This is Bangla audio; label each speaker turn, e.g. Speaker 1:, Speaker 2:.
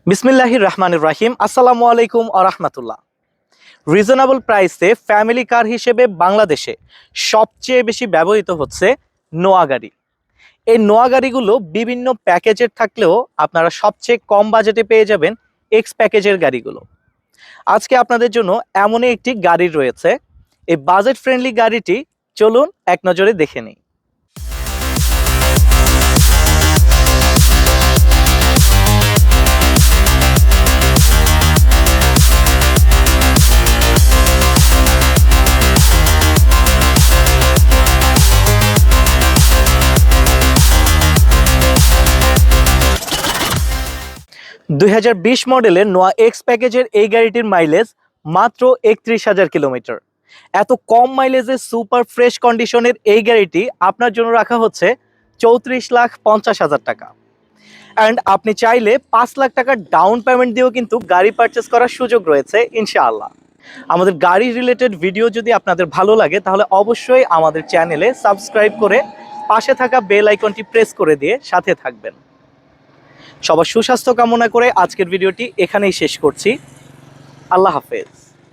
Speaker 1: বিসমিল্লাহির রহমানির রহিম। আসসালামু আলাইকুম ওয়া রাহমাতুল্লাহ। রিজনেবল প্রাইসে ফ্যামিলি কার হিসেবে বাংলাদেশে সবচেয়ে বেশি ব্যবহৃত হচ্ছে নোয়া গাড়ি। এই নোয়া গাড়িগুলো বিভিন্ন প্যাকেজের থাকলেও আপনারা সবচেয়ে কম বাজেটে পেয়ে যাবেন এক্স প্যাকেজের গাড়িগুলো। আজকে আপনাদের জন্য এমনই একটি গাড়ি রয়েছে। এই বাজেট ফ্রেন্ডলি গাড়িটি চলুন এক নজরে দেখে নিই। 2020 মডেলের নোয়া এক্স প্যাকেজের এই গাড়িটির মাইলেজ মাত্র 31,000 কিলোমিটার। এত কম মাইলেজে সুপার ফ্রেশ কন্ডিশনের এই গাড়িটি আপনার জন্য রাখা হচ্ছে 34,50,000 টাকা। অ্যান্ড আপনি চাইলে 5 লাখ টাকার ডাউন পেমেন্ট দিয়েও কিন্তু গাড়ি পারচেস করার সুযোগ রয়েছে ইনশাআল্লাহ। আমাদের গাড়ি রিলেটেড ভিডিও যদি আপনাদের ভালো লাগে তাহলে অবশ্যই আমাদের চ্যানেলে সাবস্ক্রাইব করে পাশে থাকা বেল আইকনটি প্রেস করে দিয়ে সাথে থাকবেন। সবার সুস্বাস্থ্য কামনা করে আজকের ভিডিওটি এখানেই শেষ করছি। আল্লাহ হাফেজ।